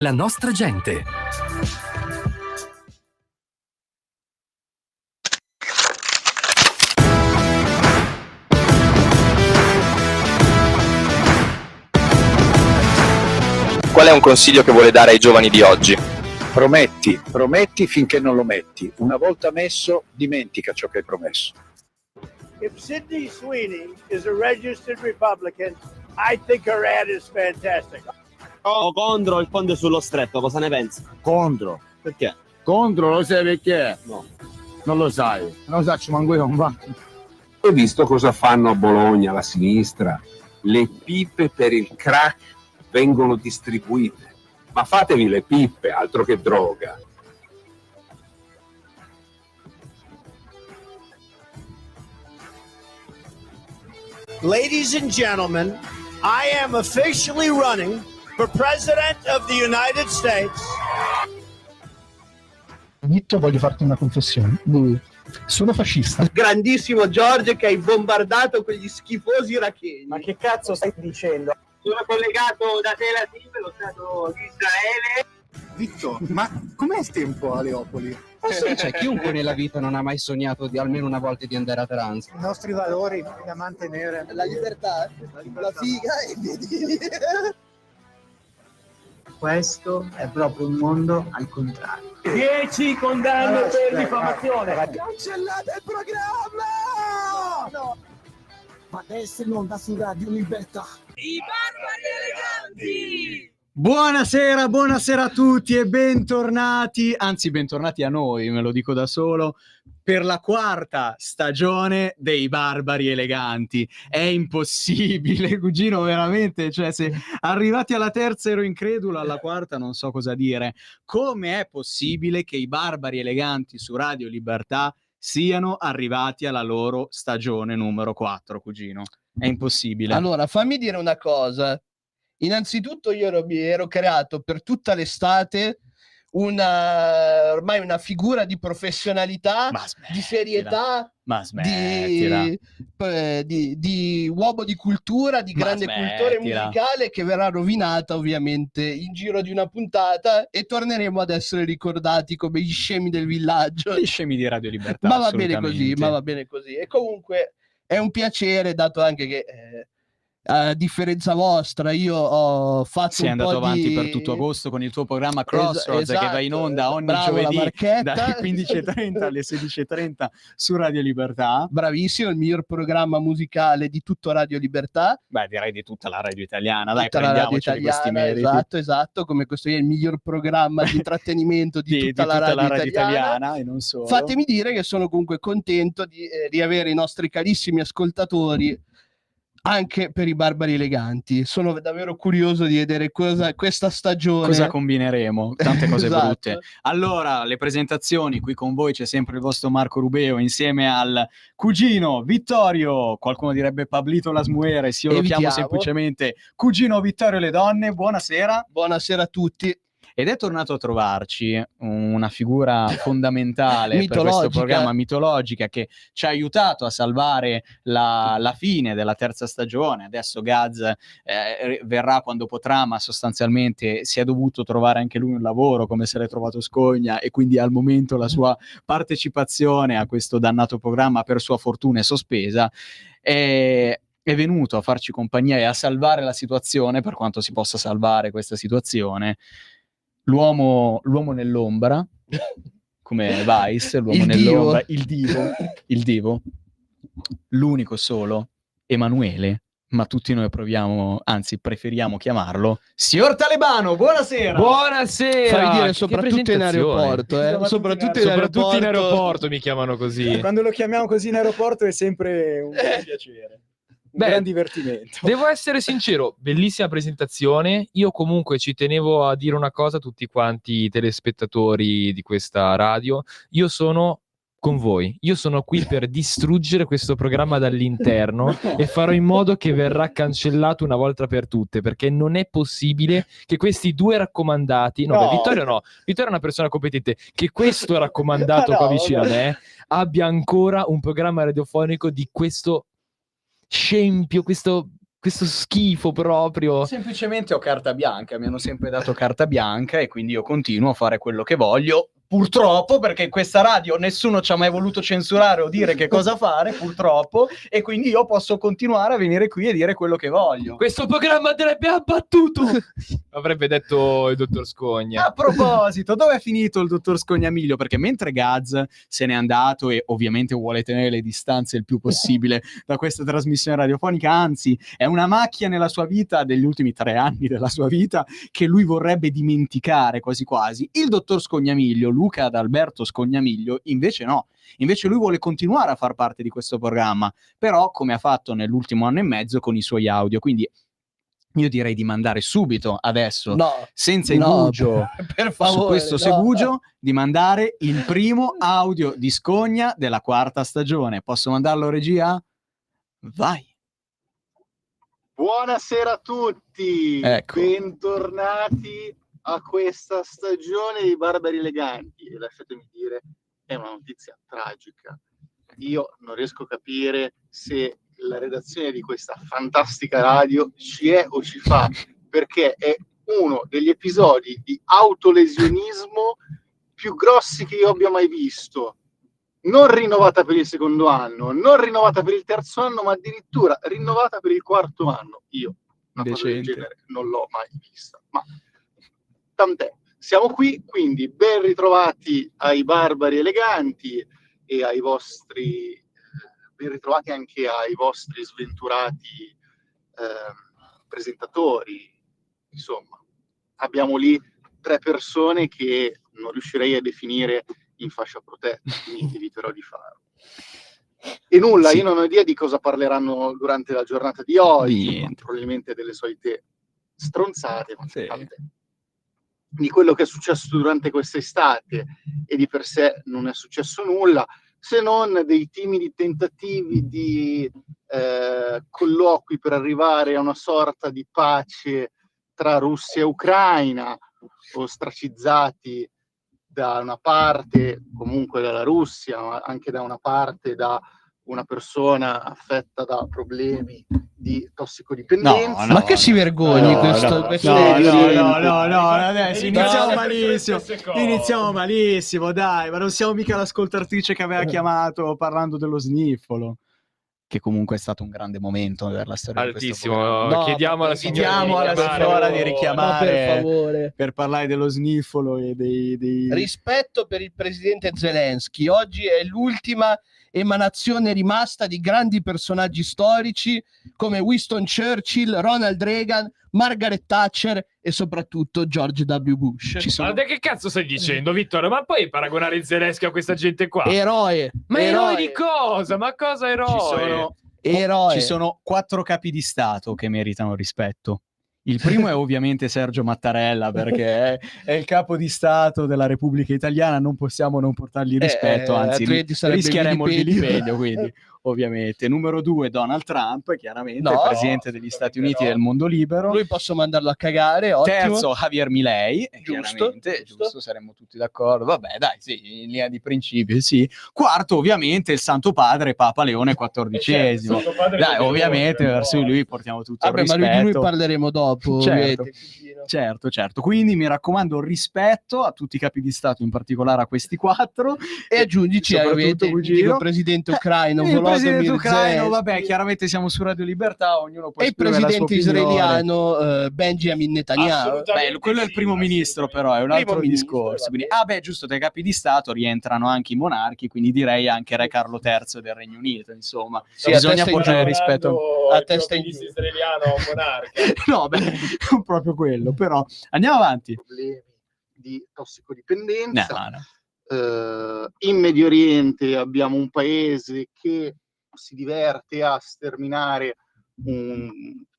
La nostra gente. Qual è un consiglio che vuole dare ai giovani di oggi? Prometti finché non lo metti. Una volta messo, dimentica ciò che hai promesso. If Sydney Sweeney is a registered Republican, I think her ad is fantastic. Contro il ponte sullo stretto, cosa ne pensi? Contro. Perché? Contro, lo sai perché? No. Non lo sai. Non lo faccio manco io, non va. Hai visto cosa fanno a Bologna, la sinistra? Le pippe per il crack vengono distribuite. Ma fatevi le pippe, altro che droga. Ladies and gentlemen, I am officially running for President of the United States. Vitto, voglio farti una confessione. Sono fascista. Grandissimo Giorgio che hai bombardato quegli schifosi iracheni. Ma che cazzo stai dicendo? Sono collegato da Tel Aviv, lo Stato di Israele. Vitto, ma com'è il tempo a Leopoli? C'è chiunque nella vita non ha mai sognato di almeno una volta di andare a Trans. I nostri valori da mantenere. La libertà, la figa e vedi. Questo è proprio un mondo al contrario. 10 condanne per diffamazione. Cancellate il programma! No. Ma adesso non da su Radio Libertà. I barbari eleganti! Buonasera a tutti e bentornati, anzi bentornati a noi, me lo dico da solo, per la quarta stagione dei Barbari Eleganti. È impossibile, cugino, veramente, cioè se arrivati alla terza ero incredulo, alla quarta non so cosa dire. Come è possibile che i Barbari Eleganti su Radio Libertà siano arrivati alla loro stagione numero 4, cugino? È impossibile. Allora, fammi dire una cosa. Innanzitutto io ero creato per tutta l'estate ormai una figura di professionalità, di serietà, di uomo di cultura, di grande cultore musicale, che verrà rovinata ovviamente in giro di una puntata e torneremo ad essere ricordati come gli scemi del villaggio. Gli scemi di Radio Libertà. Ma va bene così, E comunque è un piacere, dato anche che... a differenza vostra, io ho fatto sei andato avanti per tutto agosto con il tuo programma Crossroads, che va in onda ogni giovedì dalle 15:30 alle 16:30 su Radio Libertà. Bravissimo, il miglior programma musicale di tutto Radio Libertà. Beh, direi di tutta la radio italiana, dai, prendiamoci questi meriti. Esatto, come questo è il miglior programma di intrattenimento di tutta la radio italiana e non solo. Fatemi dire che sono comunque contento di riavere i nostri carissimi ascoltatori anche per i Barbari Eleganti. Sono davvero curioso di vedere questa stagione. Cosa combineremo? Tante cose esatto. brutte. Allora, le presentazioni, qui con voi c'è sempre il vostro Marco Rubeo insieme al cugino Vittorio, qualcuno direbbe Pablito Las Mujeres, io lo chiamo semplicemente cugino Vittorio Le Donne. Buonasera. Buonasera a tutti. Ed è tornato a trovarci una figura fondamentale per questo programma, mitologica, che ci ha aiutato a salvare la fine della terza stagione. Adesso Gaz verrà quando potrà, ma sostanzialmente si è dovuto trovare anche lui un lavoro, come se l'è trovato Scogna, e quindi al momento la sua partecipazione a questo dannato programma, per sua fortuna, è sospesa. È venuto a farci compagnia e a salvare la situazione, per quanto si possa salvare questa situazione. L'uomo nell'ombra, come Vice, l'uomo nell'ombra, il divo, l'unico solo, Emanuele, ma tutti noi preferiamo chiamarlo Signor Talebano. Buonasera. Buonasera. Fai dire soprattutto in aeroporto, soprattutto in aeroporto mi chiamano così. Quando lo chiamiamo così in aeroporto è sempre un piacere. Gran divertimento. Devo essere sincero, bellissima presentazione. Io comunque ci tenevo a dire una cosa a tutti quanti i telespettatori di questa radio. Io sono con voi, io sono qui per distruggere questo programma dall'interno e farò in modo che verrà cancellato una volta per tutte, perché non è possibile che questi due raccomandati, Vittorio è una persona competente, che questo raccomandato qua vicino a me abbia ancora un programma radiofonico di questo scempio, questo questo schifo proprio. Semplicemente ho carta bianca, mi hanno sempre dato carta bianca e quindi io continuo a fare quello che voglio. Purtroppo, perché in questa radio nessuno ci ha mai voluto censurare o dire che cosa fare, purtroppo, e quindi io posso continuare a venire qui e dire quello che voglio. Questo programma andrebbe abbattuto! Avrebbe detto il dottor Scogna. A proposito, dove è finito il dottor Scognamiglio? Perché mentre Gaz se n'è andato e ovviamente vuole tenere le distanze il più possibile da questa trasmissione radiofonica, anzi è una macchia nella sua vita, degli ultimi 3 anni della sua vita, che lui vorrebbe dimenticare quasi quasi, il dottor Scognamiglio, Luca Adalberto Scognamiglio, invece no. Invece lui vuole continuare a far parte di questo programma, però come ha fatto nell'ultimo anno e mezzo con i suoi audio. Quindi io direi di mandare subito, adesso, senza indugio, per favore, su questo segugio, di mandare il primo audio di Scogna della 4ª stagione. Posso mandarlo, regia? Vai! Buonasera a tutti, Ecco. Bentornati a questa stagione di Barbari Eleganti. E lasciatemi dire, è una notizia tragica. Io non riesco a capire se la redazione di questa fantastica radio ci è o ci fa, perché è uno degli episodi di autolesionismo più grossi che io abbia mai visto. Non rinnovata per il 2° anno, non rinnovata per il 3° anno, ma addirittura rinnovata per il 4° anno. Io una cosa del genere non l'ho mai vista, ma tant'è. Siamo qui, quindi ben ritrovati ai Barbari Eleganti e ai vostri ben ritrovati anche ai vostri sventurati presentatori. Insomma, abbiamo lì 3 persone che non riuscirei a definire in fascia protetta, quindi eviterò di farlo. E nulla, Sì. io non ho idea di cosa parleranno durante la giornata di oggi, probabilmente delle solite stronzate, ma tant'è. Di quello che è successo durante quest'estate, e di per sé non è successo nulla, se non dei timidi tentativi di colloqui per arrivare a una sorta di pace tra Russia e Ucraina, ostracizzati da una parte comunque dalla Russia, ma anche da una parte da una persona affetta da problemi di tossicodipendenza. Ma che si vergogni questo? No, adesso iniziamo malissimo, dai, ma non siamo mica l'ascoltatrice che aveva chiamato parlando dello sniffolo, che comunque è stato un grande momento per la storia Altissimo. di questo programma. Chiediamo alla signora di richiamare, per favore, per parlare dello sniffolo e dei... Rispetto per il presidente Zelensky. Oggi è l'ultima emanazione rimasta di grandi personaggi storici come Winston Churchill, Ronald Reagan, Margaret Thatcher e soprattutto George W. Bush. Ma che cazzo stai dicendo, Vittorio? Ma poi paragonare Zelensky a questa gente qua? Eroe. Ma eroe di cosa? Ma cosa eroe? Ci sono 4 capi di Stato che meritano rispetto. Il primo è ovviamente Sergio Mattarella, perché è il capo di Stato della Repubblica Italiana, non possiamo non portargli rispetto, anzi rischieremo il vilipendio, quindi ovviamente. Numero 2 Donald Trump, chiaramente il presidente degli Stati Uniti del mondo libero. Lui posso mandarlo a cagare, ottimo. Terzo Javier Milei, giusto, giusto, saremmo tutti d'accordo. Vabbè, dai, sì, in linea di principio, sì. Quarto, ovviamente, il Santo Padre Papa Leone XIV. Dai, ovviamente, verso lui portiamo tutto il rispetto. Ma di lui parleremo dopo. Certo. Quindi mi raccomando, rispetto a tutti i capi di Stato, in particolare a questi 4. E aggiungici, il presidente ucraino, il presidente ucraino, vabbè, chiaramente siamo su Radio Libertà, ognuno può e il presidente israeliano Benjamin Netanyahu. Beh, quello è il primo ministro, però è un altro discorso. Quindi, giusto, tra i capi di Stato rientrano anche i monarchi, quindi direi anche Re Carlo III del Regno Unito, insomma. Sì, bisogna portare rispetto a testa in giù. Israeliano monarca. No, beh, non proprio quello, però andiamo avanti. Problemi di tossicodipendenza. No. In Medio Oriente abbiamo un paese che si diverte a sterminare un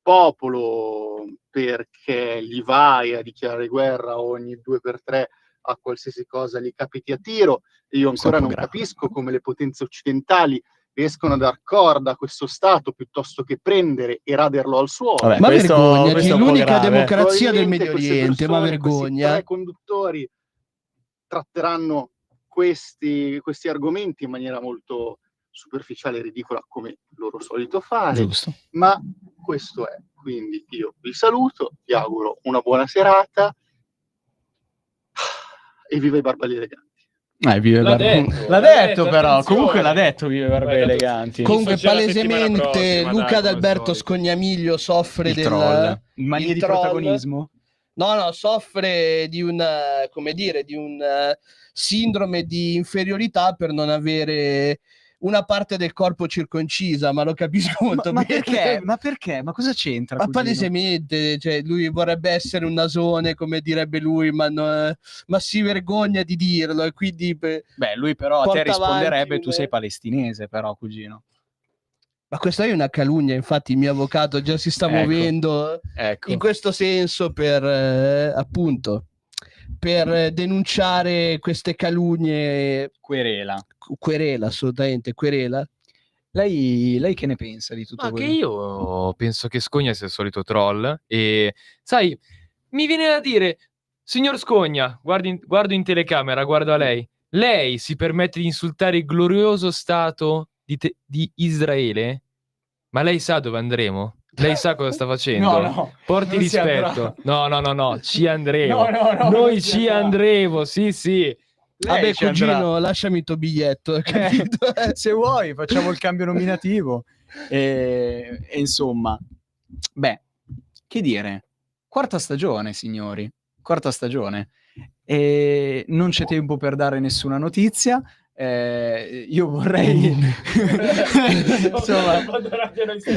popolo perché gli vai a dichiarare guerra ogni 2x3 a qualsiasi cosa gli capiti a tiro. E io ancora non capisco come le potenze occidentali riescono a dar corda a questo Stato piuttosto che prendere e raderlo al suolo. Vabbè, ma vergognati, l'unica democrazia del Medio Oriente, ma vergogna. Questi 3 conduttori tratteranno questi argomenti in maniera molto, superficiale e ridicola come loro solito fare, Giusto. ma questo è. Quindi io vi saluto, vi auguro una buona serata e viva i Barbari Eleganti. L'ha detto però, attenzione. Comunque l'ha detto, vive Barbari Eleganti. Comunque palesemente Luca D'Alberto Scognamiglio soffre Il troll. Mania il di troll. protagonismo? No, soffre di una, come dire, di un sindrome di inferiorità per non avere una parte del corpo circoncisa, ma lo capisco molto bene. Perché? Ma perché? Ma cosa c'entra? Ma palesemente, cioè, lui vorrebbe essere un nasone, come direbbe lui, ma si vergogna di dirlo, e quindi lui però a te risponderebbe avanti, tu sei palestinese, però, cugino. Ma questa è una calunnia, infatti il mio avvocato già si sta muovendo in questo senso per appunto per denunciare queste calunnie. Querela, assolutamente, querela. Lei che ne pensa di tutto questo? Che io penso che Scogna sia il solito troll e sai, mi viene da dire, signor Scogna, guardo in telecamera, guardo a lei si permette di insultare il glorioso Stato di Israele? Ma lei sa dove andremo? Lei sa cosa sta facendo? No, porti rispetto. No, ci andremo. Noi ci andremo, sì. Vabbè, cugino, lasciami il tuo biglietto, capito? Se vuoi, facciamo il cambio nominativo. E insomma, che dire? Quarta stagione, signori. Quarta stagione. E non c'è tempo per dare nessuna notizia. Io vorrei insomma,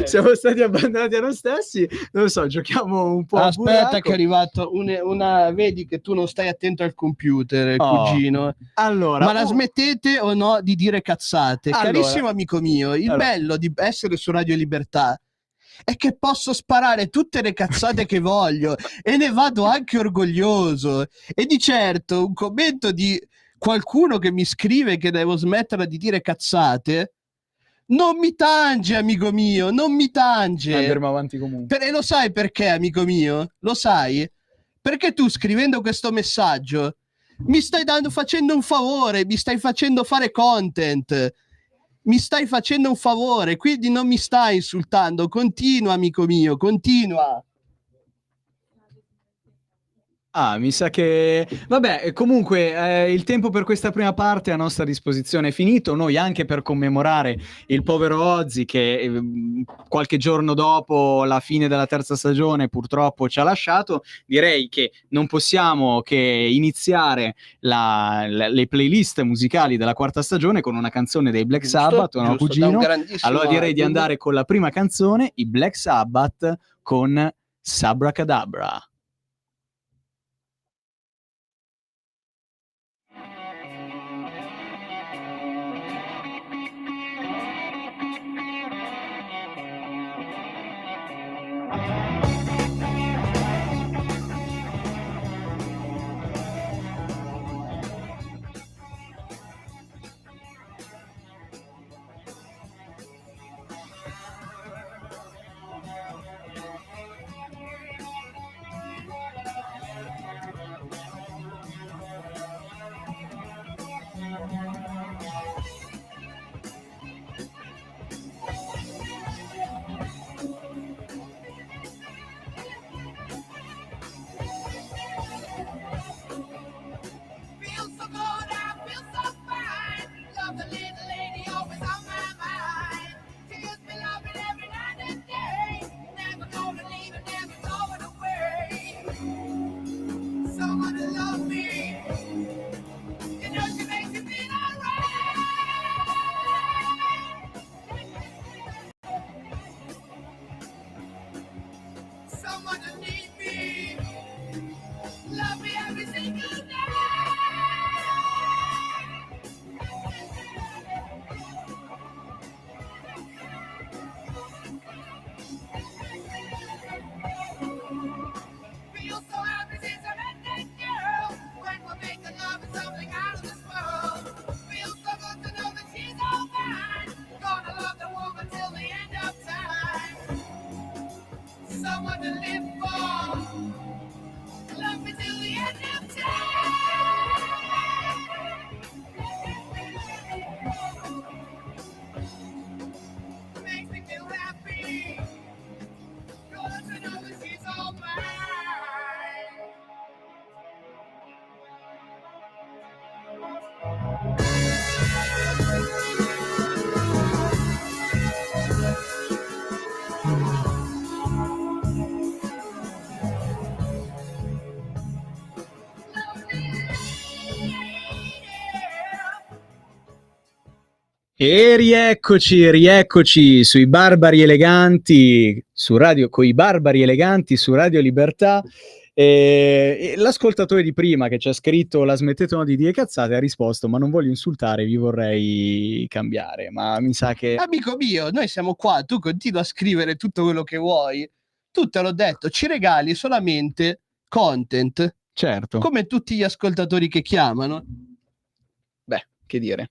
siamo stati abbandonati a noi stessi, non lo so, giochiamo un po'. Aspetta che è arrivato una vedi che tu non stai attento al computer, cugino. Allora, ma la smettete o no di dire cazzate? Allora, carissimo amico mio, il bello di essere su Radio Libertà è che posso sparare tutte le cazzate che voglio e ne vado anche orgoglioso. E di certo un commento di qualcuno che mi scrive che devo smettere di dire cazzate non mi tange, amico mio, non mi tange. Andremo avanti comunque. E lo sai perché, amico mio? Lo sai? Perché tu scrivendo questo messaggio mi stai facendo un favore, mi stai facendo fare content, mi stai facendo un favore, quindi non mi stai insultando. Continua, amico mio, continua. Mi sa che... Vabbè, comunque il tempo per questa prima parte a nostra disposizione è finito. Noi anche per commemorare il povero Ozzy che qualche giorno dopo la fine della terza stagione purtroppo ci ha lasciato, direi che non possiamo che iniziare le playlist musicali della quarta stagione con una canzone dei Black Sabbath, no, cugino? Allora direi di andare con la prima canzone, i Black Sabbath con Sabracadabra. Someone to need me, love me every single day. E rieccoci sui Barbari Eleganti, su Radio, coi Barbari Eleganti su Radio Libertà. E l'ascoltatore di prima che ci ha scritto "la smettete di dire cazzate" ha risposto: ma non voglio insultare, vi vorrei cambiare. Ma mi sa che... Amico mio, noi siamo qua, tu continua a scrivere tutto quello che vuoi, tu te l'ho detto, ci regali solamente content, certo, come tutti gli ascoltatori che chiamano. Beh, che dire.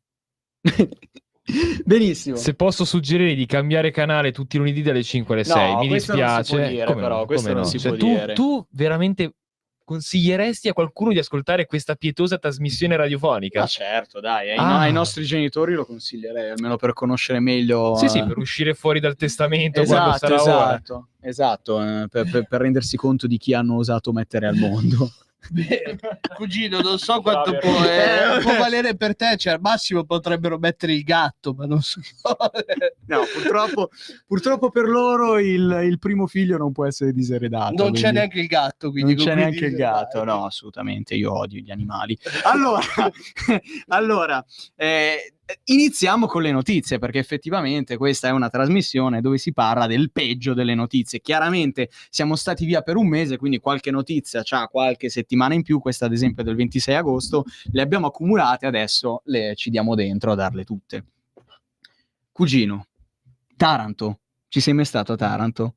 Benissimo. Se posso suggerire di cambiare canale tutti i lunedì dalle 5 alle 6, mi dispiace. Non si può dire, Come però, no? questo Come non no? si Cioè, può dire. tu veramente consiglieresti a qualcuno di ascoltare questa pietosa trasmissione radiofonica? Ma certo, dai, ai nostri genitori lo consiglierei, almeno per conoscere meglio. Sì, per uscire fuori dal testamento quando sarà ora. Esatto, per rendersi conto di chi hanno osato mettere al mondo. Beh, cugino, non so quanto può valere per te, cioè al massimo potrebbero mettere il gatto, ma non so. No, purtroppo per loro il primo figlio non può essere diseredato. Non c'è neanche il gatto, quindi non c'è neanche il gatto, no, assolutamente, io odio gli animali. Allora, iniziamo con le notizie, perché effettivamente questa è una trasmissione dove si parla del peggio delle notizie. Chiaramente siamo stati via per un mese, quindi qualche notizia c'ha qualche settimana in più, questa ad esempio del 26 agosto, le abbiamo accumulate, adesso ci diamo dentro a darle tutte. Cugino, Taranto, ci sei mai stato a Taranto?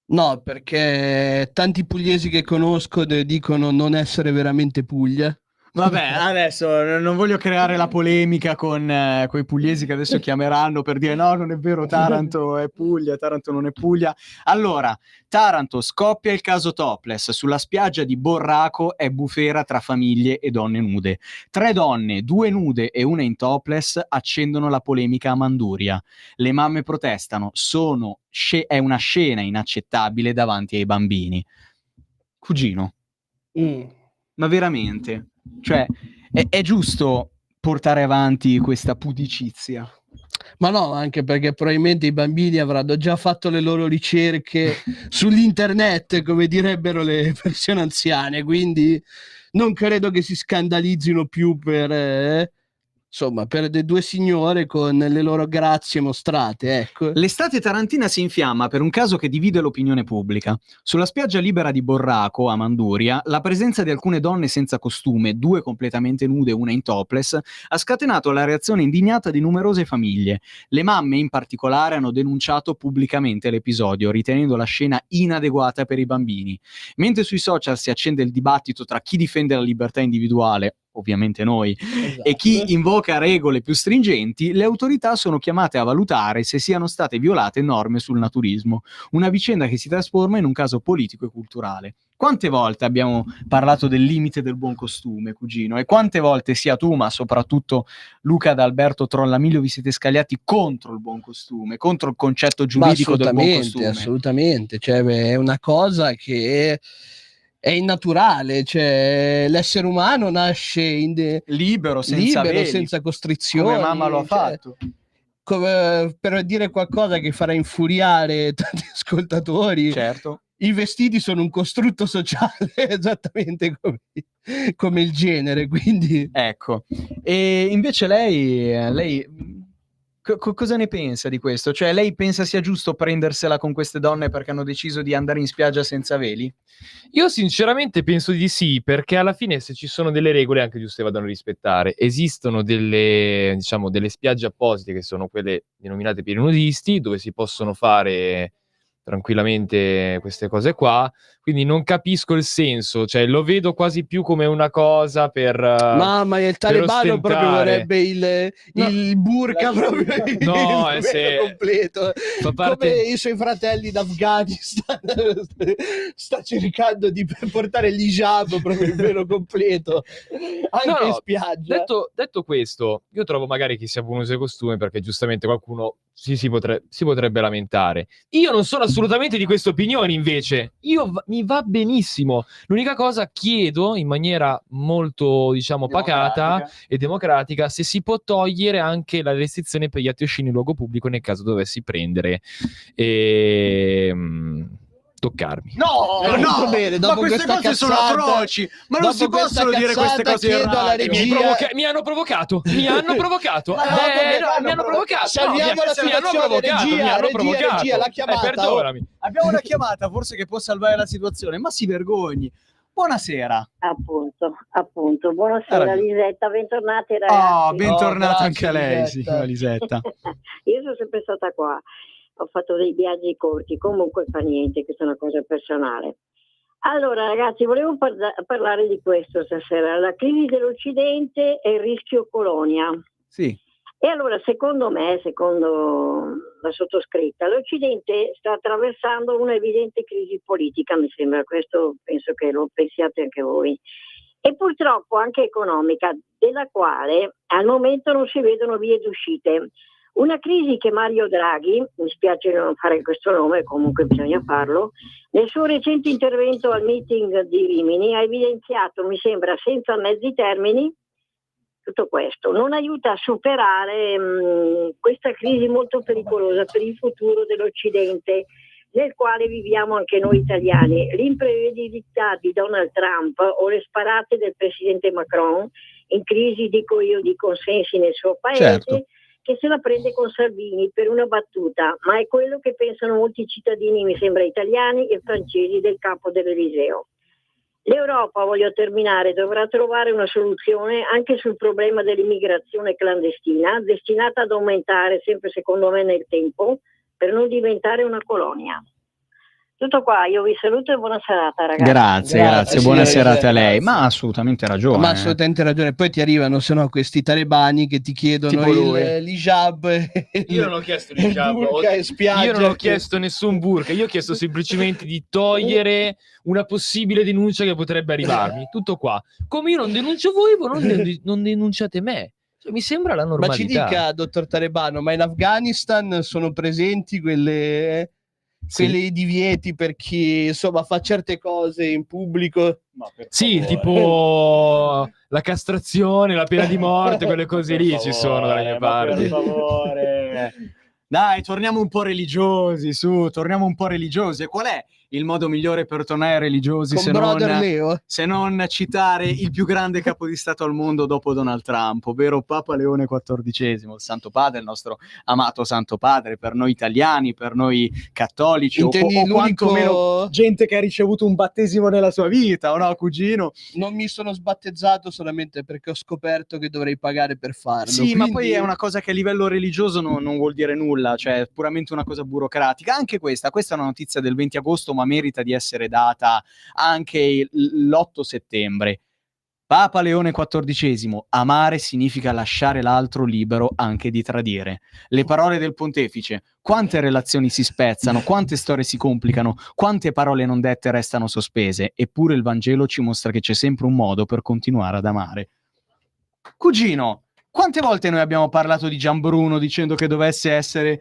No, perché tanti pugliesi che conosco dicono non essere veramente Puglia. Vabbè, adesso non voglio creare la polemica con quei pugliesi che adesso chiameranno per dire no, non è vero, Taranto è Puglia, Taranto non è Puglia. Allora, Taranto, scoppia il caso topless. Sulla spiaggia di Borraco è bufera tra famiglie e donne nude. 3 donne, 2 nude e una in topless, accendono la polemica a Manduria. Le mamme protestano, è una scena inaccettabile davanti ai bambini. Cugino, ma veramente? Cioè, è giusto portare avanti questa pudicizia? Ma no, anche perché probabilmente i bambini avranno già fatto le loro ricerche sull'internet, come direbbero le persone anziane, quindi non credo che si scandalizzino più per le 2 signore con le loro grazie mostrate, ecco. L'estate tarantina si infiamma per un caso che divide l'opinione pubblica. Sulla spiaggia libera di Borraco, a Manduria, la presenza di alcune donne senza costume, 2 completamente nude e una in topless, ha scatenato la reazione indignata di numerose famiglie. Le mamme, in particolare, hanno denunciato pubblicamente l'episodio, ritenendo la scena inadeguata per i bambini. Mentre sui social si accende il dibattito tra chi difende la libertà individuale, ovviamente noi, e chi invoca regole più stringenti, le autorità sono chiamate a valutare se siano state violate norme sul naturismo, una vicenda che si trasforma in un caso politico e culturale. Quante volte abbiamo parlato del limite del buon costume, cugino, e quante volte sia tu, ma soprattutto Luca D'Alberto Trollamiglio, vi siete scagliati contro il buon costume, contro il concetto giuridico del buon costume? Assolutamente, cioè è una cosa che è innaturale, cioè l'essere umano nasce libero, senza costrizioni, come mamma lo ha fatto. Come, per dire qualcosa che farà infuriare tanti ascoltatori, certo, i vestiti sono un costrutto sociale esattamente come il genere, quindi ecco. E invece lei cosa ne pensa di questo? Cioè, lei pensa sia giusto prendersela con queste donne perché hanno deciso di andare in spiaggia senza veli? Io sinceramente penso di sì, perché alla fine se ci sono delle regole anche giuste vadano a rispettare. Esistono delle spiagge apposite che sono quelle denominate per i nudisti, dove si possono fare tranquillamente queste cose qua, quindi non capisco il senso, cioè lo vedo quasi più come una cosa per mamma, il talebano proprio vorrebbe il burka proprio completo, come i suoi fratelli d'Afghanistan sta cercando di portare l'hijab proprio il velo completo anche in spiaggia. Detto questo, io trovo magari che sia buon uso di costume, perché giustamente qualcuno si potrebbe lamentare. Io non sono assolutamente di queste opinioni, invece. Mi va benissimo. L'unica cosa, chiedo in maniera molto, pacata e democratica, se si può togliere anche la restrizione per gli atti osceni in luogo pubblico nel caso dovessi prendere toccarmi. No, bene, dopo ma queste questa cose sono cazzata, atroci, ma non dopo si possono questa dire queste cazzata, cose in chiedo alla radio. regia- Mi hanno provocato. Mi hanno provocato. Ma no, Mi hanno provocato. salviamo la situazione, regia, la chiamata. Perdonami. Abbiamo una chiamata forse che può salvare la situazione, ma si vergogni. Buonasera. Appunto. Buonasera Lisetta, bentornati ragazzi. Bentornata grazie, anche a lei, Lisetta. signora Lisetta. Io sono sempre stata qua, ho fatto dei viaggi corti, comunque fa niente, questa è una cosa personale. Allora ragazzi, volevo parlare di questo stasera, la crisi dell'Occidente e il rischio colonia. Sì. E allora secondo me, secondo la sottoscritta, l'Occidente sta attraversando una evidente crisi politica, mi sembra, questo penso che lo pensiate anche voi, e purtroppo anche economica, della quale al momento non si vedono vie d'uscite. Una crisi che Mario Draghi, mi spiace non fare questo nome, comunque bisogna farlo, nel suo recente intervento al meeting di Rimini ha evidenziato, mi sembra senza mezzi termini, tutto questo non aiuta a superare questa crisi molto pericolosa per il futuro dell'Occidente, nel quale viviamo anche noi italiani. L'imprevedibilità di Donald Trump o le sparate del presidente Macron, in crisi dico io di consensi nel suo paese, Certo. che se la prende con Salvini per una battuta, ma è quello che pensano molti cittadini, mi sembra italiani e francesi, del capo dell'Eliseo. L'Europa, voglio terminare, dovrà trovare una soluzione anche sul problema dell'immigrazione clandestina, destinata ad aumentare sempre secondo me nel tempo, per non diventare una colonia. Tutto qua, io vi saluto e buona serata ragazzi. Grazie, buona signora serata a lei. Lisetta. Ma ha assolutamente ragione. Ma assolutamente ragione. Poi ti arrivano, se no, questi talebani che ti chiedono Tipo lui. l'hijab. Io non ho chiesto il burqa e spiaggia. Io non ho chiesto nessun burka, io ho chiesto semplicemente di togliere una possibile denuncia che potrebbe arrivarmi. Tutto qua. Come io non denuncio voi non denunciate me. Cioè, mi sembra la Ma normalità. ci dica, dottor Talebano, ma in Afghanistan sono presenti quei divieti per chi insomma fa certe cose in pubblico? Sì, tipo la castrazione, la pena di morte, quelle cose lì ci sono dalle mie parti. Per favore. Dai, torniamo un po' religiosi, su, torniamo un po' religiosi. E qual è il modo migliore per tornare religiosi Con Brother Leo? se non citare il più grande capo di Stato al mondo dopo Donald Trump, ovvero Papa Leone XIV, il Santo Padre, il nostro amato Santo Padre, per noi italiani, per noi cattolici, o quantomeno gente che ha ricevuto un battesimo nella sua vita, o no, cugino? Non mi sono sbattezzato solamente perché ho scoperto che dovrei pagare per farlo. Sì, ma poi è una cosa che a livello religioso non vuol dire nulla, cioè è puramente una cosa burocratica. Anche questa è una notizia del 20 agosto, ma merita di essere data anche l'8 settembre. Papa Leone XIV: amare significa lasciare l'altro libero anche di tradire. Le parole del pontefice: quante relazioni si spezzano, quante storie si complicano, quante parole non dette restano sospese, eppure il Vangelo ci mostra che c'è sempre un modo per continuare ad amare. Cugino, quante volte noi abbiamo parlato di Gianbruno dicendo che dovesse essere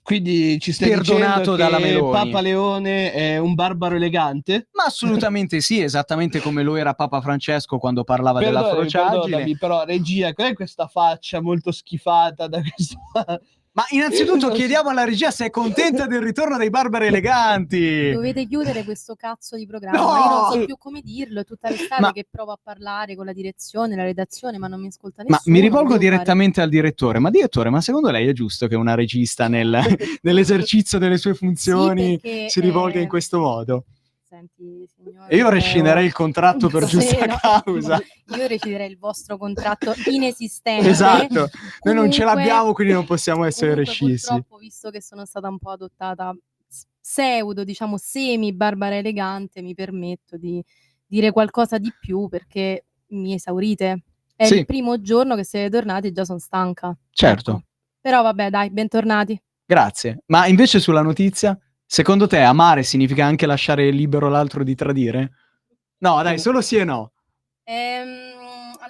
Quindi ci stai perdonato dicendo dalla che Meloni? Papa Leone è un barbaro elegante? Ma assolutamente sì, esattamente come lo era Papa Francesco quando parlava della Perdonami, frociaggine. però regia, qual è questa faccia molto schifata da questa... Ma innanzitutto chiediamo alla regia se è contenta del ritorno dei barbari eleganti. Dovete chiudere questo cazzo di programma. No! Io non so più come dirlo. È tutta l'estate Ma- che provo a parlare con la direzione, la redazione, ma non mi ascolta Ma nessuno. mi rivolgo devo direttamente al direttore. Ma direttore, ma secondo lei è giusto che una regista nell'esercizio delle sue funzioni perché, si rivolga in questo modo? Senti, signore, E io rescinderei il contratto per Sì, giusta no, causa. Io rescinderei il vostro contratto inesistente. Esatto, noi non ce Comunque- l'abbiamo, quindi non possiamo essere comunque, rescissi. Purtroppo, visto che sono stata un po' adottata pseudo, diciamo semi barbara elegante, mi permetto di dire qualcosa di più perché mi esaurite. È Sì. il primo giorno che siete tornati e già sono stanca. Certo, Però vabbè, dai, bentornati. grazie. Ma invece sulla notizia, secondo te amare significa anche lasciare libero l'altro di tradire? No, dai, solo sì e no.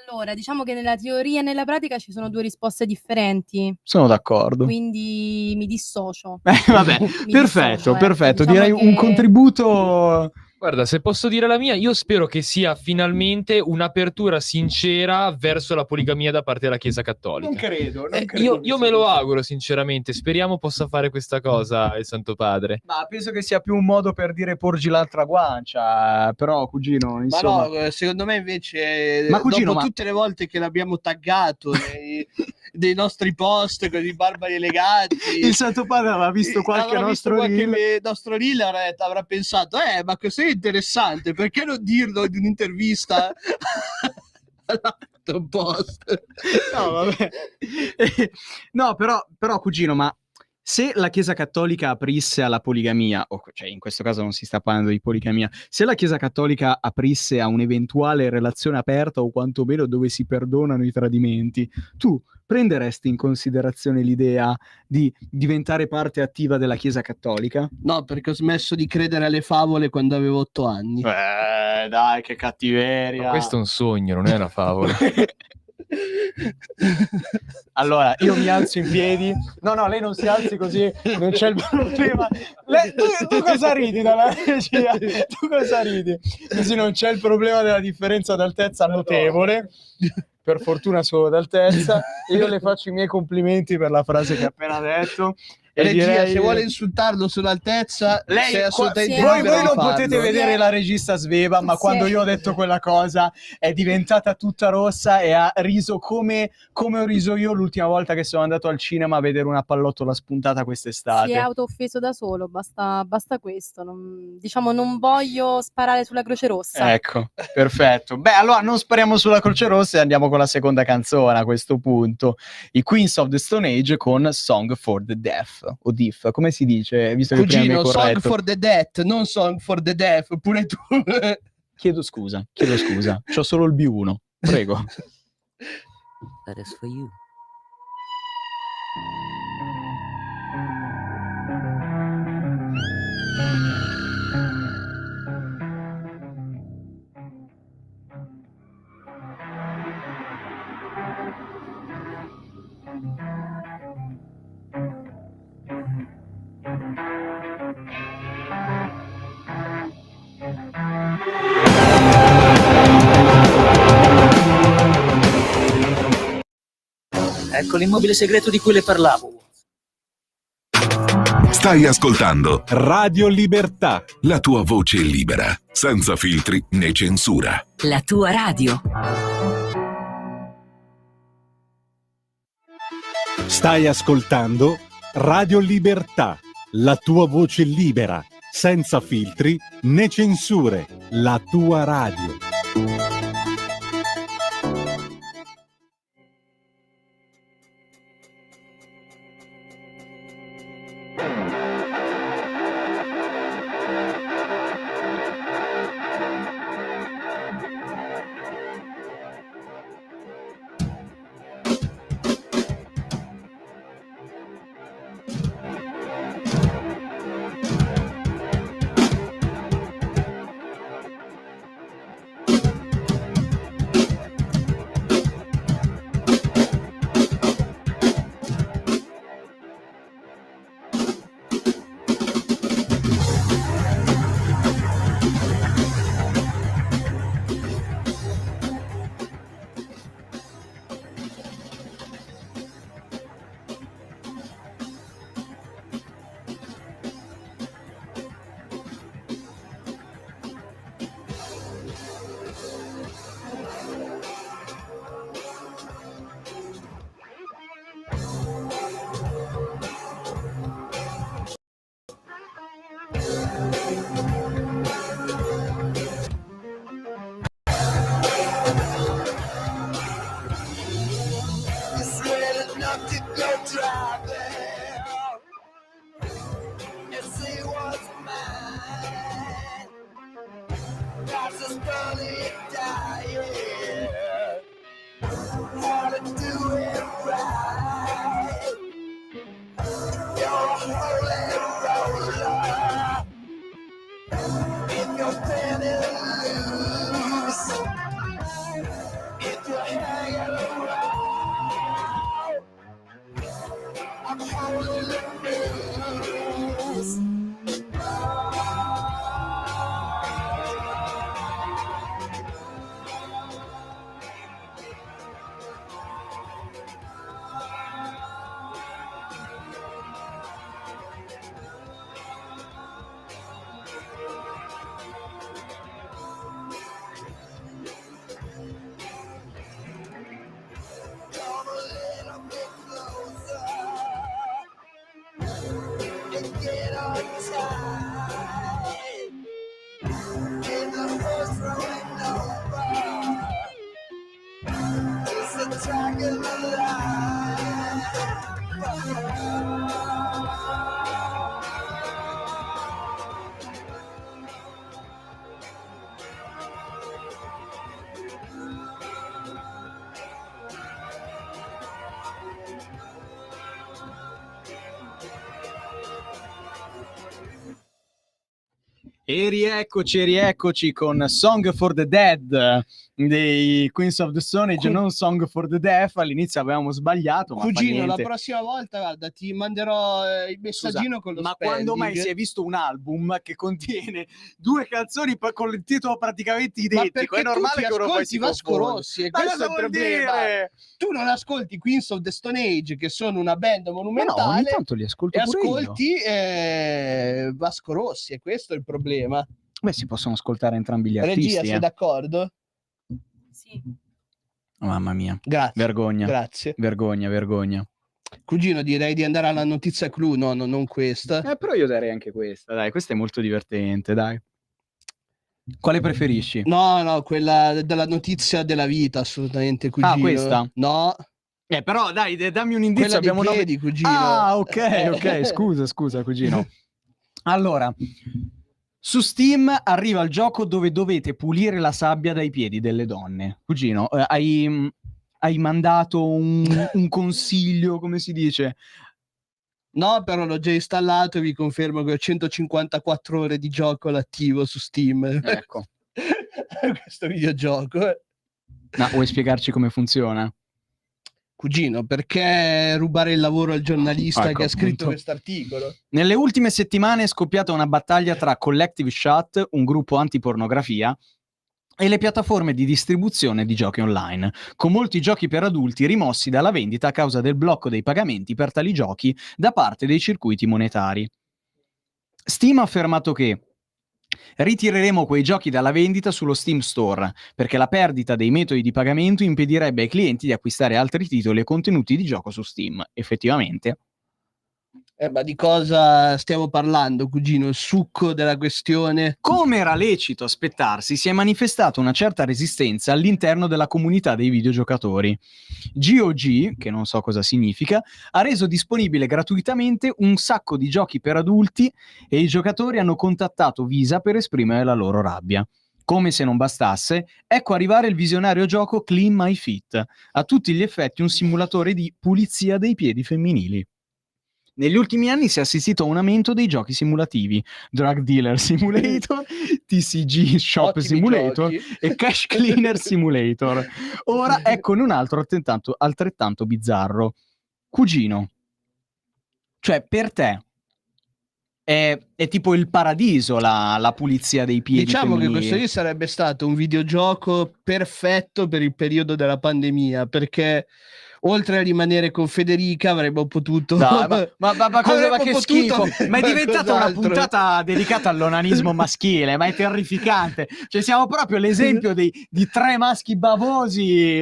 Allora, diciamo che nella teoria e nella pratica ci sono due risposte differenti. Sono d'accordo. Quindi mi dissocio. Vabbè, Mi perfetto, dissocio, perfetto. diciamo Direi un che- contributo Guarda, se posso dire la mia, io spero che sia finalmente un'apertura sincera verso la poligamia da parte della Chiesa Cattolica. Non credo. Io me lo auguro sinceramente, speriamo possa fare questa cosa il Santo Padre. Ma penso che sia più un modo per dire porgi l'altra guancia, però cugino, insomma... Ma no, secondo me invece, Ma cugino, dopo tutte le volte che l'abbiamo taggato dei nostri post con i barbari eleganti, il Santo Padre aveva visto qualche nostro reel, avrà pensato, ma così è interessante, perché non dirlo in un'intervista all'altro post? No, vabbè. No, però cugino, ma se la Chiesa Cattolica aprisse alla poligamia, cioè in questo caso non si sta parlando di poligamia, se la Chiesa Cattolica aprisse a un'eventuale relazione aperta o quantomeno dove si perdonano i tradimenti, tu prenderesti in considerazione l'idea di diventare parte attiva della Chiesa Cattolica? No, perché ho smesso di credere alle favole quando avevo 8 anni. Dai, che cattiveria. Ma questo è un sogno, non è una favola. Allora, io mi alzo in piedi. No, lei non si alzi così, non c'è il problema. Tu cosa ridi dalla regia? Tu cosa ridi? Così non c'è il problema della differenza d'altezza notevole. Per fortuna solo d'altezza. E io le faccio i miei complimenti per la frase che ha appena detto. E regia, direi... se vuole insultarlo sull'altezza, lei sei assolutamente voi libero di non farlo. potete vedere la regista Sveva, ma quando io ho detto quella cosa è diventata tutta rossa e ha riso come ho riso io l'ultima volta che sono andato al cinema a vedere una pallottola spuntata quest'estate. Si è autooffeso da solo, basta questo. Non voglio sparare sulla Croce Rossa. Ecco, perfetto. Beh, allora non spariamo sulla Croce Rossa e andiamo con la seconda canzone a questo punto. I Queens of the Stone Age con Song for the Deaf. O Diff, come si dice? Visto che Cugino, Song for the Death, non Song for the Deaf, pure tu. Chiedo scusa, c'ho solo il B1, prego. That is for you. Ecco l'immobile segreto di cui le parlavo. Stai ascoltando Radio Libertà, la tua voce libera, senza filtri né censura. La tua radio. Stai ascoltando Radio Libertà, la tua voce libera, senza filtri né censure. La tua radio. E rieccoci con Song for the Dead dei Queens of the Stone Age, non Song for the Deaf. All'inizio avevamo sbagliato, ma Cugino, la prossima volta, guarda, ti manderò il messaggino. Scusa, con lo ma spelling. quando mai si è visto un album che contiene 2 canzoni con il titolo praticamente identico? È normale che uno poi si Vasco confonda. Rossi, e Ma questo è cosa il vuol problema. dire? Tu non ascolti Queens of the Stone Age, che sono una band Ma monumentale, no, ogni tanto li ascolto e pure io. ascolti Vasco Rossi, e questo è il problema. Beh, si possono ascoltare entrambi gli artisti. Regia, sei d'accordo? Sì. Mamma mia. Grazie. Vergogna. Grazie. Vergogna. Cugino, direi di andare alla notizia clou, no, non questa. Però io darei anche questa, dai, questa è molto divertente, dai. Quale preferisci? No, quella della notizia della vita, assolutamente, cugino. Ah, questa? No. Però dai, dammi un indizio. Quella dei Abbiamo piedi, cugino. Ah, ok, scusa, cugino. Allora, su Steam arriva il gioco dove dovete pulire la sabbia dai piedi delle donne. Cugino, hai mandato un consiglio, come si dice? No, però l'ho già installato e vi confermo che ho 154 ore di gioco all'attivo su Steam. Ecco. Questo videogioco. No, vuoi spiegarci come funziona? Cugino, perché rubare il lavoro al giornalista Ecco, che ha scritto appunto. questo articolo? Nelle ultime settimane è scoppiata una battaglia tra Collective Shut, un gruppo antipornografia, e le piattaforme di distribuzione di giochi online, con molti giochi per adulti rimossi dalla vendita a causa del blocco dei pagamenti per tali giochi da parte dei circuiti monetari. Steam ha affermato che ritireremo quei giochi dalla vendita sullo Steam Store, perché la perdita dei metodi di pagamento impedirebbe ai clienti di acquistare altri titoli e contenuti di gioco su Steam. Effettivamente. Ma di cosa stiamo parlando, cugino? Il succo della questione? Come era lecito aspettarsi, si è manifestata una certa resistenza all'interno della comunità dei videogiocatori. GOG, che non so cosa significa, ha reso disponibile gratuitamente un sacco di giochi per adulti e i giocatori hanno contattato Visa per esprimere la loro rabbia. Come se non bastasse, ecco arrivare il visionario gioco Clean My Feet, a tutti gli effetti un simulatore di pulizia dei piedi femminili. Negli ultimi anni si è assistito a un aumento dei giochi simulativi, Drug Dealer Simulator, TCG Shop Ottimi Simulator giochi. e Cash Cleaner Simulator. Ora eccone un altro altrettanto bizzarro. Cugino, cioè per te è tipo il paradiso la pulizia dei piedi Diciamo femminili. che questo lì sarebbe stato un videogioco perfetto per il periodo della pandemia, perché oltre a rimanere con Federica avremmo potuto No, ma cosa, avremmo ma che potuto schifo, ma è diventata una qualcos'altro. puntata dedicata all'onanismo maschile, ma è terrificante, cioè siamo proprio l'esempio di 3 maschi bavosi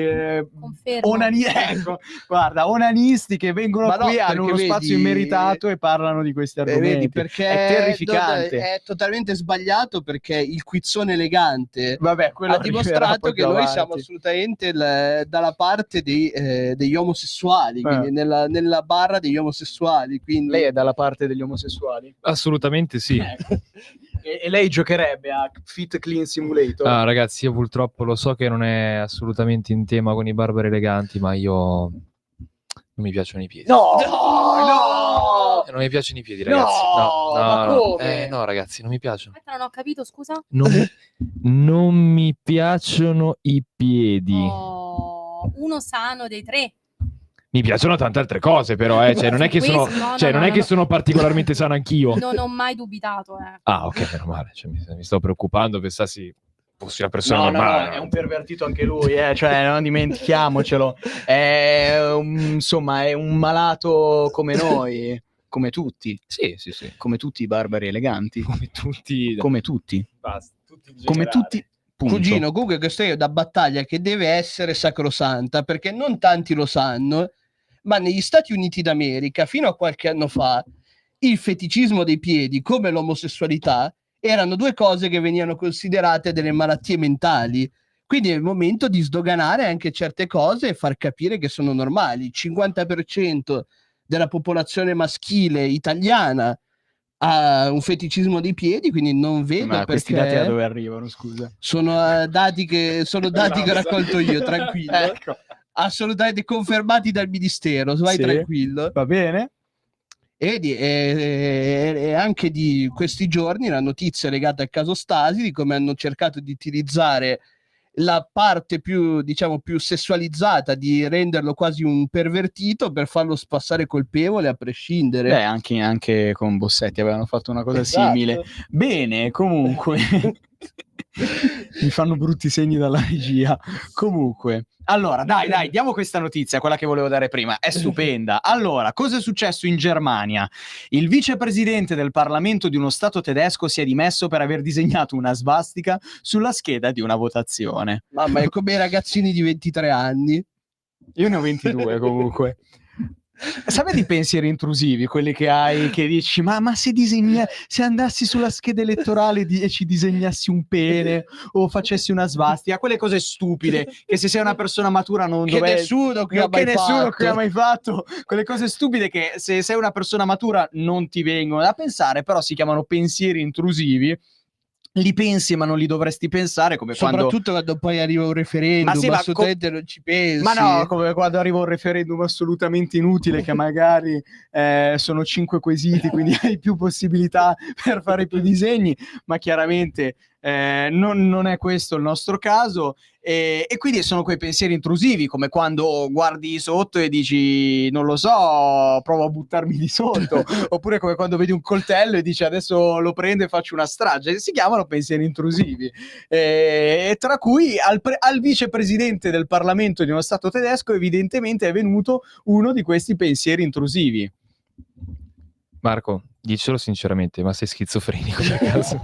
ecco, guarda, onanisti che vengono Ma no, qui, hanno perché uno spazio vedi- immeritato e parlano di questi argomenti. Vedi, perché è terrificante. è totalmente sbagliato, perché il quizzone elegante Vabbè, quello ha dimostrato arriverà che poi noi più siamo avanti. assolutamente dalla parte degli omosessuali, quindi nella barra degli omosessuali. Quindi... Lei è dalla parte degli omosessuali? Assolutamente sì. E lei giocherebbe a Fit Clean Simulator? Ah, ragazzi, io purtroppo lo so che non è assolutamente in tema con i barbari eleganti, ma io non mi piacciono i piedi. No! Non mi piacciono i piedi, ragazzi. ma no. come? No, ragazzi, non mi piacciono. Aspetta, non ho capito, scusa. Non mi piacciono i piedi. Oh, uno sano dei 3. Mi piacciono tante altre cose, però, Cioè, non è che sono, sono particolarmente sano anch'io. Non ho mai dubitato, Ah, ok, meno male. Cioè, mi sto preoccupando, pensassi fossi una persona No, normale. è un pervertito anche lui, cioè non dimentichiamocelo. Insomma, è un malato come noi, come tutti. Sì. Come tutti i barbari eleganti. Come tutti. Come tutti. Basta, tutti in Come generale. tutti. Punto. Cugino, comunque questa è una battaglia che deve essere sacrosanta, perché non tanti lo sanno, ma negli Stati Uniti d'America, fino a qualche anno fa, il feticismo dei piedi, come l'omosessualità, erano 2 cose che venivano considerate delle malattie mentali. Quindi è il momento di sdoganare anche certe cose e far capire che sono normali. Il 50% della popolazione maschile italiana ha un feticismo dei piedi, quindi non vedo Ma questi perché... dati da dove arrivano, scusa? Sono dati che ho raccolto io, tranquillo. Ecco. Assolutamente confermati dal Ministero, vai Sì, tranquillo. Va bene? E vedi, è anche di questi giorni la notizia legata al caso Stasi, di come hanno cercato di utilizzare la parte più, diciamo, più sessualizzata, di renderlo quasi un pervertito per farlo passare colpevole a prescindere. Beh, anche con Bossetti avevano fatto una cosa Esatto. simile. Bene, comunque mi fanno brutti segni dalla regia. Comunque, allora, dai, diamo questa notizia, quella che volevo dare prima, è stupenda. Allora, cosa è successo in Germania? Il vicepresidente del Parlamento di uno stato tedesco si è dimesso per aver disegnato una svastica sulla scheda di una votazione. Mamma, è come i ragazzini di 23 anni. Io ne ho 22 comunque. Sapete i pensieri intrusivi, quelli che hai, che dici ma se andassi sulla scheda elettorale e ci disegnassi un pene o facessi una svastica, quelle cose stupide che se sei una persona matura non Che nessuno qui ha mai fatto, quelle cose stupide che se sei una persona matura non ti vengono da pensare, però si chiamano pensieri intrusivi. Li pensi ma non li dovresti pensare, come soprattutto quando poi arriva un referendum, sì, assolutamente non ci pensi. Ma no, come quando arriva un referendum assolutamente inutile che magari sono 5 quesiti, quindi hai più possibilità per fare più disegni, ma chiaramente non è questo il nostro caso, e quindi sono quei pensieri intrusivi, come quando guardi sotto e dici non lo so, provo a buttarmi di sotto, oppure come quando vedi un coltello e dici adesso lo prendo e faccio una strage. Si chiamano pensieri intrusivi, e tra cui al vicepresidente del Parlamento di uno stato tedesco evidentemente è venuto uno di questi pensieri intrusivi. Marco, dicelo sinceramente, ma sei schizofrenico per caso?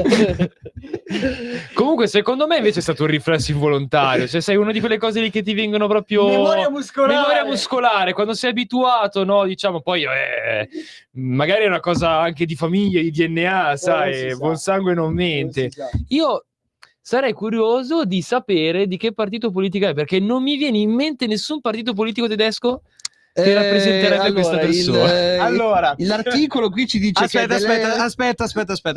Comunque, secondo me invece è stato un riflesso involontario. Cioè, sei una di quelle cose lì che ti vengono proprio... Memoria muscolare, quando sei abituato, no? Diciamo, poi magari è una cosa anche di famiglia, di DNA, sai, buon sangue non mente. Io sarei curioso di sapere di che partito politico è, perché non mi viene in mente nessun partito politico tedesco che rappresenterebbe questa persona. Allora, l'articolo qui ci dice aspetta,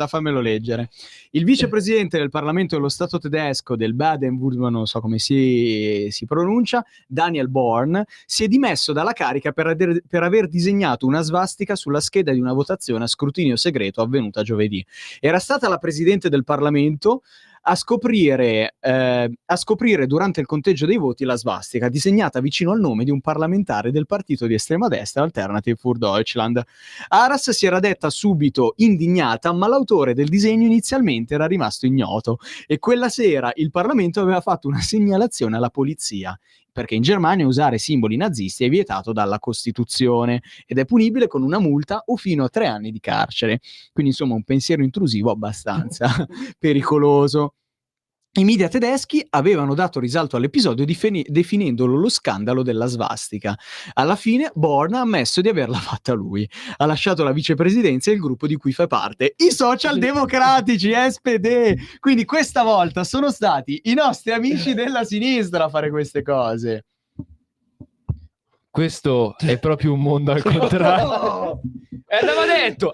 fammelo leggere. Il vicepresidente del Parlamento dello Stato tedesco del Baden-Württemberg, non so come si pronuncia, Daniel Born, si è dimesso dalla carica per aver disegnato una svastica sulla scheda di una votazione a scrutinio segreto avvenuta giovedì. Era stata la presidente del Parlamento a scoprire durante il conteggio dei voti la svastica disegnata vicino al nome di un parlamentare del partito di estrema destra Alternative für Deutschland. Aras si era detta subito indignata, ma l'autore del disegno inizialmente era rimasto ignoto e quella sera il Parlamento aveva fatto una segnalazione alla polizia, perché in Germania usare simboli nazisti è vietato dalla Costituzione ed è punibile con una multa o fino a 3 anni di carcere. Quindi insomma un pensiero intrusivo abbastanza pericoloso. I media tedeschi avevano dato risalto all'episodio definendolo lo scandalo della svastica. Alla fine Born ha ammesso di averla fatta lui. Ha lasciato la vicepresidenza e il gruppo di cui fa parte, i socialdemocratici, SPD. Quindi questa volta sono stati i nostri amici della sinistra a fare queste cose. Questo è proprio un mondo al contrario. Andava detto.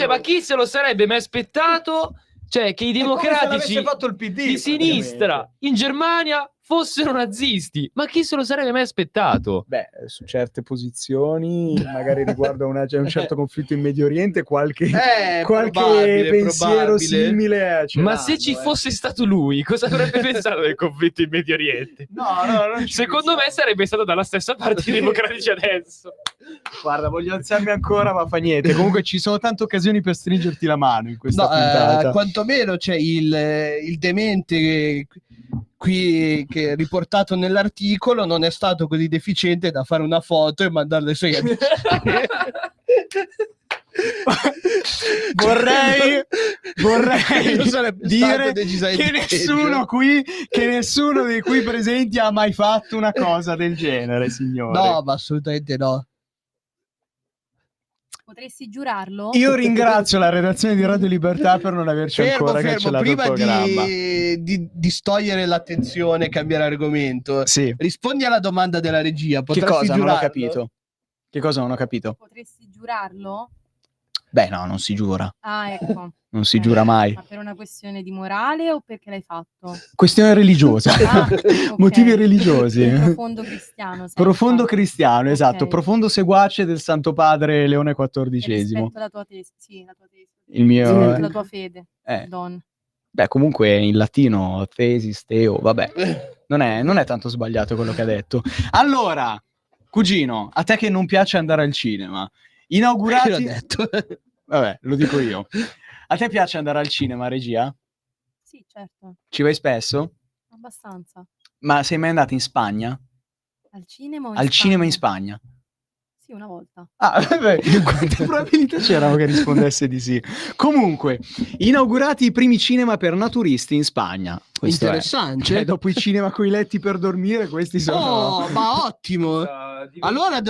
Ma chi se lo sarebbe mai aspettato? Cioè, che i democratici fatto il PD, di sinistra in Germania fossero nazisti. Ma chi se lo sarebbe mai aspettato? Beh, su certe posizioni, magari riguardo un certo conflitto in Medio Oriente, qualche pensiero simile. Ma se ci fosse stato lui, cosa avrebbe pensato del conflitto in Medio Oriente? No, secondo me sarebbe stato dalla stessa parte dei democratici adesso. Guarda, voglio alzarmi ancora, ma fa niente. Comunque ci sono tante occasioni per stringerti la mano in questa puntata. Quantomeno c'è il demente qui che è riportato nell'articolo non è stato così deficiente da fare una foto e mandarla ai suoi amici. vorrei dire che nessuno dei qui presenti ha mai fatto una cosa del genere, signore. No, ma assolutamente no. Potresti giurarlo? Io ringrazio la redazione di Radio Libertà per non averci ancora cancellato il prima programma. di stogliere l'attenzione e cambiare argomento. Sì. Rispondi alla domanda della regia. Che Potresti cosa? Non ho giurarlo? capito. Che cosa non ho capito? Potresti giurarlo? Beh, no, non si giura. Ah, ecco. Non si giura mai. Ma per una questione di morale o perché l'hai fatto? Questione religiosa. Ah, ok. Motivi religiosi. Profondo cristiano. sei Profondo infatti. cristiano, esatto. Ok. Profondo seguace del Santo Padre Leone XIV. Rispetto alla tua tesi. Sì, la tua tesi. Il mio... Rispetto alla tua fede. Eh. Don. Beh, comunque in latino, thesis, teo, vabbè. Non è tanto sbagliato quello che ha detto. Allora, cugino, a te che non piace andare al cinema, inaugurati... L'ho detto. Vabbè, lo dico io. A te piace andare al cinema, regia? Sì, certo. Ci vai spesso? Abbastanza. Ma sei mai andato in Spagna? Al cinema o in Al cinema in Spagna? Spagna? Sì, una volta. Ah, vabbè, quante probabilità c'erano che rispondesse di sì? Comunque, inaugurati i primi cinema per naturisti in Spagna. Questo Interessante. Cioè, dopo i cinema coi letti per dormire, questi sono... Oh, ma ottimo! Allora,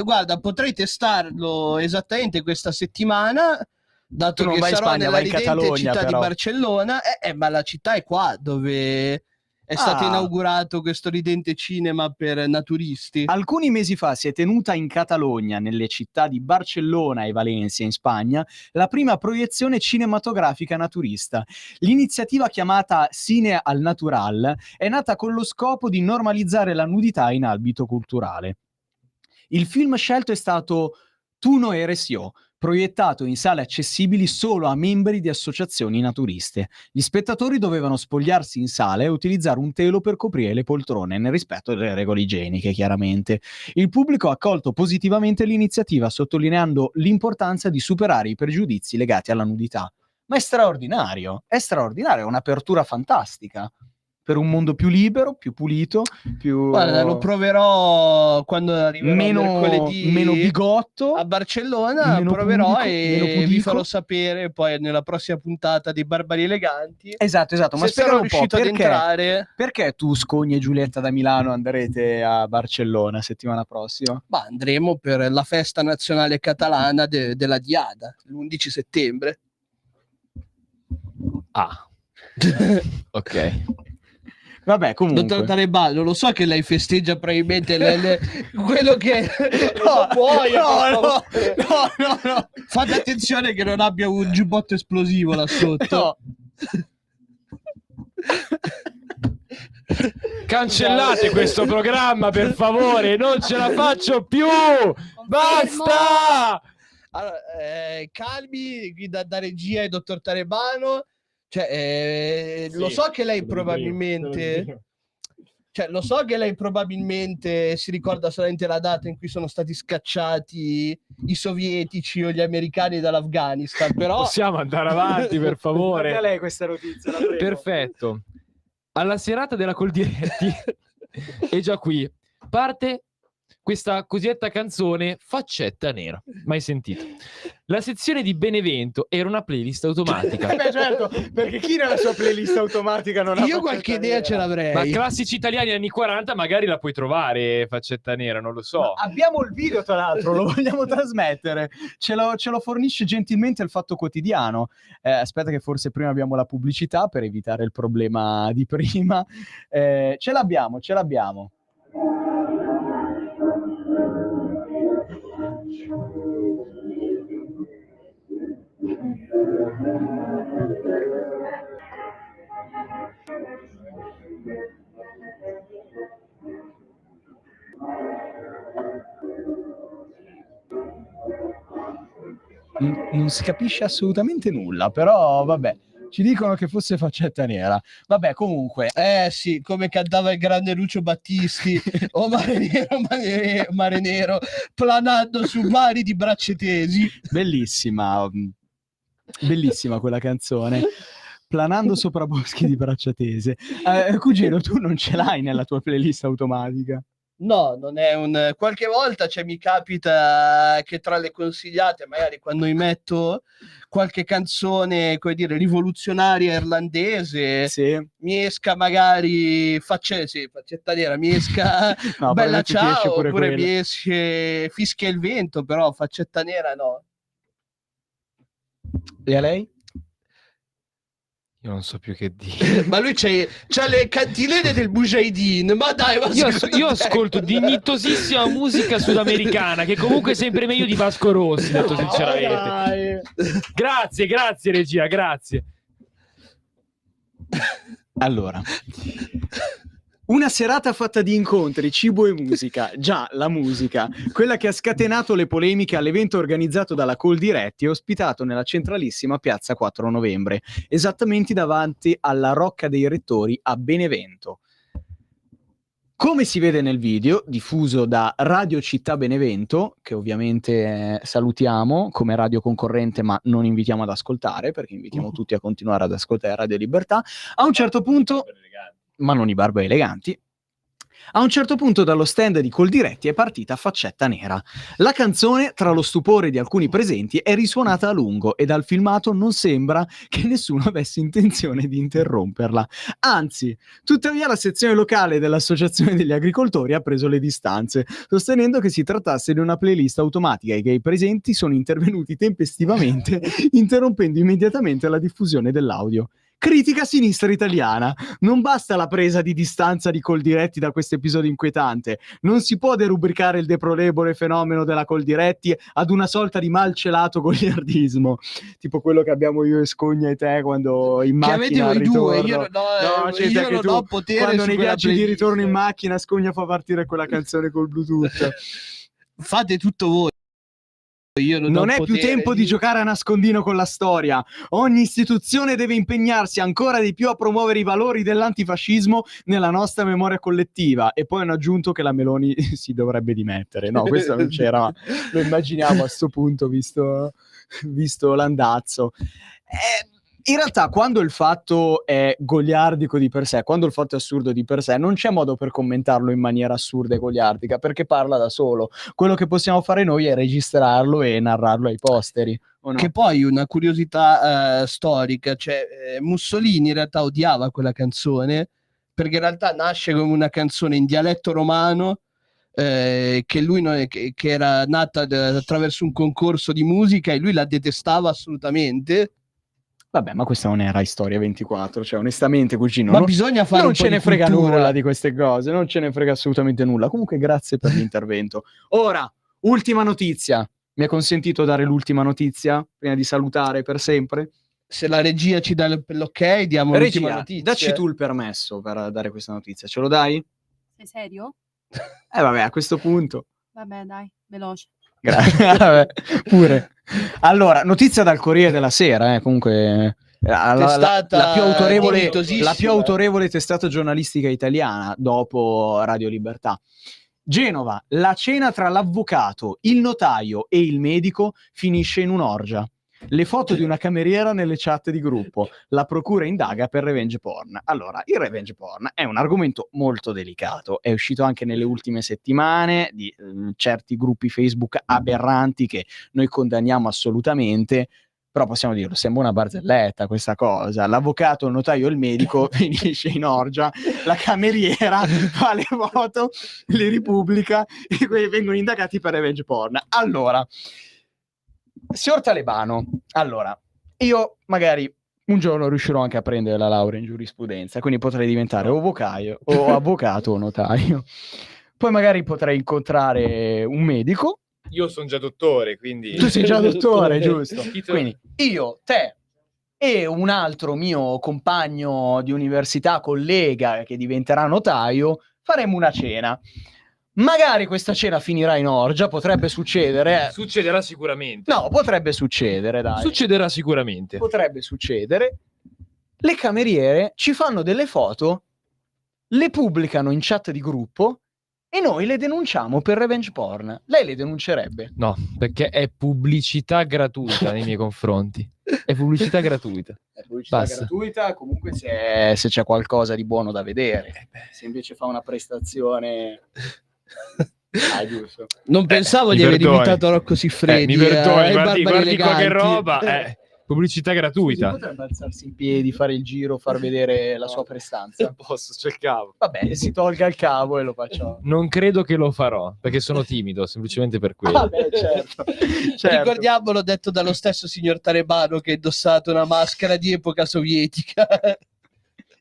guarda, potrei testarlo esattamente questa settimana, dato Tu non che vai in sarò Spagna, nella vai in ridente Catalogna, città però. di Barcellona, ma la città è qua, dove è stato inaugurato questo ridente cinema per naturisti. Alcuni mesi fa si è tenuta in Catalogna, nelle città di Barcellona e Valencia in Spagna, la prima proiezione cinematografica naturista. L'iniziativa chiamata Cine al Natural è nata con lo scopo di normalizzare la nudità in ambito culturale. Il film scelto è stato Tu no eres yo, proiettato in sale accessibili solo a membri di associazioni naturiste. Gli spettatori dovevano spogliarsi in sala e utilizzare un telo per coprire le poltrone, nel rispetto delle regole igieniche, chiaramente. Il pubblico ha accolto positivamente l'iniziativa, sottolineando l'importanza di superare i pregiudizi legati alla nudità. Ma è straordinario, è un'apertura fantastica. Per un mondo più libero, più pulito, più... Guarda, lo proverò quando arriverò mercoledì meno bigotto a Barcellona, meno proverò pudico, meno e vi pudico. farò sapere poi nella prossima puntata di Barbari Eleganti. Esatto, ma se spiegami sarò un po', riuscito ad entrare. perché tu, Scogni e Giulietta da Milano andrete a Barcellona settimana prossima? Ma andremo per la festa nazionale catalana della Diada, l'11 settembre. Ah. Ok. Vabbè, comunque. Dottor Tarebano, lo so che lei festeggia probabilmente quello che no, no. Fate attenzione che non abbia un giubbotto esplosivo là sotto. Cancellate questo programma, per favore, non ce la faccio più. Basta! Allora, calmi qui da regia e dottor Tarebano. Cioè, lo so che lei probabilmente si ricorda solamente la data in cui sono stati scacciati i sovietici o gli americani dall'Afghanistan, però Possiamo andare avanti, per favore? Guarda lei questa notizia, la prego. Perfetto. Alla serata della Coldiretti è già qui. Parte questa cosiddetta canzone Faccetta Nera. Mai sentito? La sezione di Benevento era una playlist automatica. Beh, certo, perché chi nella sua playlist automatica non ha io qualche idea ce l'avrei. Ma classici italiani anni 40 magari la puoi trovare, Faccetta Nera, non lo so. Ma abbiamo il video, tra l'altro, lo vogliamo trasmettere. Ce lo fornisce gentilmente il Fatto Quotidiano. Aspetta che forse prima abbiamo la pubblicità per evitare il problema di prima. Ce l'abbiamo. Non si capisce assolutamente nulla, però vabbè. Ci dicono che fosse Faccetta Nera. Vabbè, comunque. Sì, come cantava il grande Lucio Battisti. O mare nero, planando su mari di braccia tesi. Bellissima quella canzone. Planando sopra boschi di braccia tese. Cugino, tu non ce l'hai nella tua playlist automatica? No, non è un... Qualche volta mi capita che tra le consigliate, magari quando mi metto qualche canzone, come dire, rivoluzionaria irlandese, mi esca magari Faccetta Nera, mi esca no, Bella ti esce Ciao, pure oppure quella. mi esce Fischia il vento, però Faccetta Nera no. E a lei? Io non so più che dire. Ma lui c'ha le cantilene del Mujahideen, ma dai, ma io ascolto dignitosissima musica sudamericana, che comunque è sempre meglio di Vasco Rossi, detto sinceramente. Grazie regia, grazie. Allora, una serata fatta di incontri, cibo e musica. Già, la musica, quella che ha scatenato le polemiche all'evento organizzato dalla Coldiretti e ospitato nella centralissima piazza 4 novembre, esattamente davanti alla Rocca dei Rettori a Benevento. Come si vede nel video, diffuso da Radio Città Benevento, che ovviamente salutiamo come radio concorrente, ma non invitiamo ad ascoltare, perché invitiamo tutti a continuare ad ascoltare Radio Libertà, a un certo punto, ma non i Barba Eleganti, a un certo punto dallo stand di Coldiretti è partita Faccetta Nera. La canzone, tra lo stupore di alcuni presenti, è risuonata a lungo e dal filmato non sembra che nessuno avesse intenzione di interromperla. Anzi, tuttavia la sezione locale dell'Associazione degli Agricoltori ha preso le distanze, sostenendo che si trattasse di una playlist automatica e che i presenti sono intervenuti tempestivamente, interrompendo immediatamente la diffusione dell'audio. Critica sinistra italiana. Non basta la presa di distanza di Coldiretti da questo episodio inquietante. Non si può derubricare il deplorevole fenomeno della Coldiretti ad una sorta di malcelato goliardismo, tipo quello che abbiamo io e Scogna e te quando in macchina al ritorno. Io non ho potere quando su nei quella viaggi di playlist. ritorno in macchina Scogna fa partire quella canzone col Bluetooth. Fate tutto voi. Io Non è più tempo di giocare a nascondino con la storia. Ogni istituzione deve impegnarsi ancora di più a promuovere i valori dell'antifascismo nella nostra memoria collettiva. E poi hanno aggiunto che la Meloni si dovrebbe dimettere. No, questo non c'era, ma lo immaginiamo a sto punto, visto l'andazzo. In realtà, quando il fatto è goliardico di per sé, quando il fatto è assurdo di per sé, non c'è modo per commentarlo in maniera assurda e goliardica, perché parla da solo. Quello che possiamo fare noi è registrarlo e narrarlo ai posteri. O no? Che poi una curiosità storica, cioè Mussolini in realtà odiava quella canzone, perché in realtà nasce come una canzone in dialetto romano, che era nata attraverso un concorso di musica e lui la detestava assolutamente. Vabbè, ma questa non era Storia 24, cioè onestamente, cugino, Ma bisogna fare non un po' ce ne di frega cultura. nulla di queste cose, non ce ne frega assolutamente nulla. Comunque grazie per l'intervento. Ora, ultima notizia. Mi è consentito dare l'ultima notizia prima di salutare per sempre? Se la regia ci dà l'ok, diamo l'ultima Regia, notizia. dacci tu il permesso per dare questa notizia. Ce lo dai? Sei serio? Vabbè, a questo punto. Vabbè, dai, veloce. Grazie. Vabbè, pure. Allora, notizia dal Corriere della Sera, comunque la più autorevole testata giornalistica italiana dopo Radio Libertà. Genova, la cena tra l'avvocato, il notaio e il medico finisce in un'orgia. Le foto di una cameriera nelle chat di gruppo. La procura indaga per revenge porn. Allora, il revenge porn è un argomento molto delicato. È uscito anche nelle ultime settimane di certi gruppi Facebook aberranti che noi condanniamo assolutamente. Però possiamo dirlo, sembra una barzelletta questa cosa. L'avvocato, il notaio e il medico finisce in orgia, la cameriera fa le foto, le ripubblica e quelli vengono indagati per revenge porn. Allora, signor Talebano, allora, io magari un giorno riuscirò anche a prendere la laurea in giurisprudenza, quindi potrei diventare o avvocato o notaio. Poi magari potrei incontrare un medico. Io sono già dottore, quindi... Tu sei già dottore, giusto? Quindi io, te e un altro mio compagno di università, collega che diventerà notaio, faremo una cena. Magari questa cena finirà in orgia, potrebbe succedere. Succederà sicuramente. No, potrebbe succedere, dai. Succederà sicuramente. Potrebbe succedere. Le cameriere ci fanno delle foto, le pubblicano in chat di gruppo e noi le denunciamo per revenge porn. Lei le denuncerebbe? No, perché è pubblicità gratuita nei miei confronti. È pubblicità gratuita. È pubblicità gratuita, comunque se c'è qualcosa di buono da vedere. Se invece fa una prestazione... giusto. Non pensavo di aver invitato Rocco Siffredi. Mi perdoni, guardi qua che roba. Pubblicità gratuita. Potrebbe alzarsi in piedi, fare il giro, far vedere la sua prestanza. Non posso, c'è il cavo. Vabbè, si tolga il cavo e lo faccio. Non credo che lo farò, perché sono timido, semplicemente per quello. Vabbè, certo. Ricordiamolo, detto dallo stesso signor Talebano che ha indossato una maschera di epoca sovietica.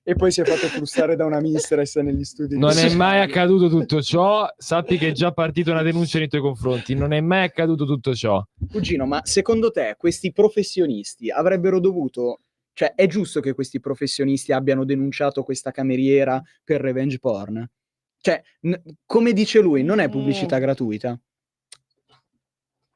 E poi si è fatto frustare da una mistress negli studi. Non è mai accaduto tutto ciò, sappi che è già partita una denuncia nei tuoi confronti, non è mai accaduto tutto ciò. Cugino, ma secondo te questi professionisti avrebbero dovuto, cioè è giusto che questi professionisti abbiano denunciato questa cameriera per revenge porn? Cioè, come dice lui, non è pubblicità gratuita?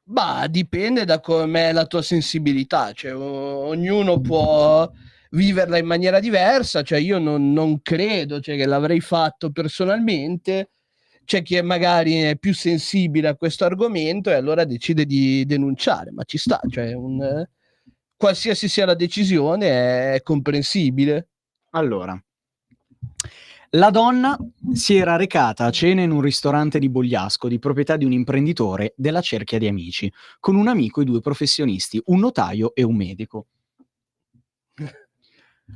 Bah, dipende da com'è la tua sensibilità, cioè ognuno può viverla in maniera diversa, cioè io non credo, cioè, che l'avrei fatto personalmente. C'è chi è magari è più sensibile a questo argomento e allora decide di denunciare, ma ci sta, cioè qualsiasi sia la decisione è comprensibile. Allora, la donna si era recata a cena in un ristorante di Bogliasco di proprietà di un imprenditore della cerchia di amici, con un amico e 2 professionisti, un notaio e un medico.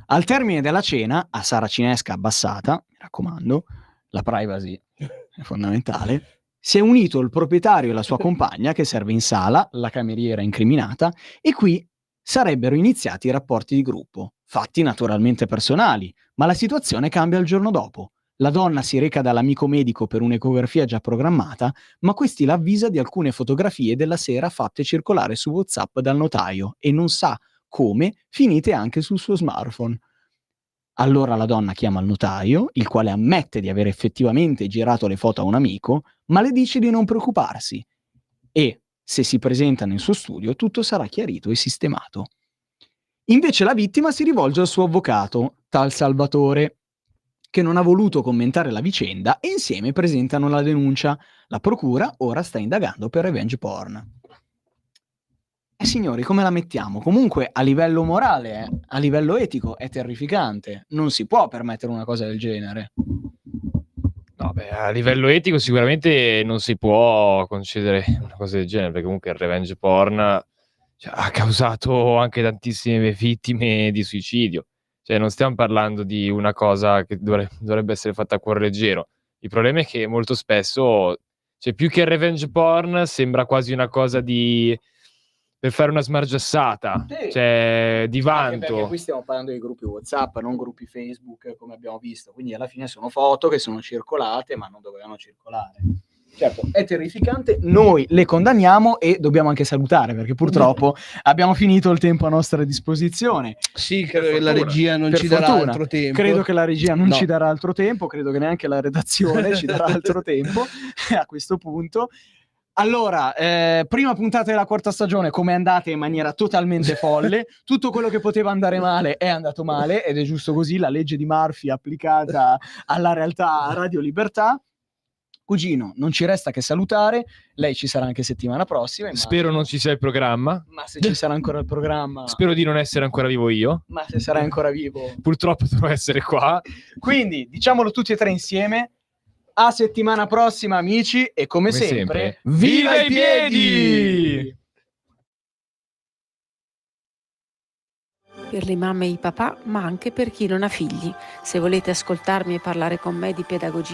Al termine della cena, a saracinesca abbassata, mi raccomando, la privacy è fondamentale, si è unito il proprietario e la sua compagna che serve in sala, la cameriera incriminata, e qui sarebbero iniziati i rapporti di gruppo, fatti naturalmente personali, ma la situazione cambia il giorno dopo. La donna si reca dall'amico medico per un'ecografia già programmata, ma questi la avvisa di alcune fotografie della sera fatte circolare su WhatsApp dal notaio e non sa come finite anche sul suo smartphone. Allora la donna chiama il notaio, il quale ammette di aver effettivamente girato le foto a un amico, ma le dice di non preoccuparsi e, se si presenta nel suo studio, tutto sarà chiarito e sistemato. Invece la vittima si rivolge al suo avvocato, tal Salvatore, che non ha voluto commentare la vicenda e insieme presentano la denuncia. La procura ora sta indagando per revenge porn. Signori, come la mettiamo? Comunque a livello morale, a livello etico è terrificante. Non si può permettere una cosa del genere. No, beh, a livello etico sicuramente non si può concedere una cosa del genere, perché comunque il revenge porn ha causato anche tantissime vittime di suicidio. Cioè non stiamo parlando di una cosa che dovrebbe essere fatta a cuor leggero. Il problema è che molto spesso, cioè più che il revenge porn, sembra quasi una cosa per fare una smargiassata, Sì. cioè di Anche perché vanto. qui stiamo parlando di gruppi WhatsApp, non gruppi Facebook come abbiamo visto, quindi alla fine sono foto che sono circolate ma non dovevano circolare. Certo, è terrificante, noi le condanniamo e dobbiamo anche salutare perché purtroppo abbiamo finito il tempo a nostra disposizione. Sì, credo che la regia non Per ci darà fortuna. altro tempo. Credo che la regia non No. ci darà altro tempo, credo che neanche la redazione ci darà altro tempo a questo punto. Allora, prima puntata della 4ª stagione, come è andata in maniera totalmente folle, tutto quello che poteva andare male è andato male ed è giusto così, la legge di Murphy applicata alla realtà a Radio Libertà. Cugino, non ci resta che salutare, lei ci sarà anche settimana prossima. Spero non ci sia il programma. Ma se ci sarà ancora il programma... Spero di non essere ancora vivo io. Ma se sarai ancora vivo... Purtroppo dovrò essere qua. Quindi, diciamolo tutti e tre insieme. A settimana prossima, amici, e come sempre, viva i piedi! Per le mamme e i papà, ma anche per chi non ha figli. Se volete ascoltarmi e parlare con me di pedagogia,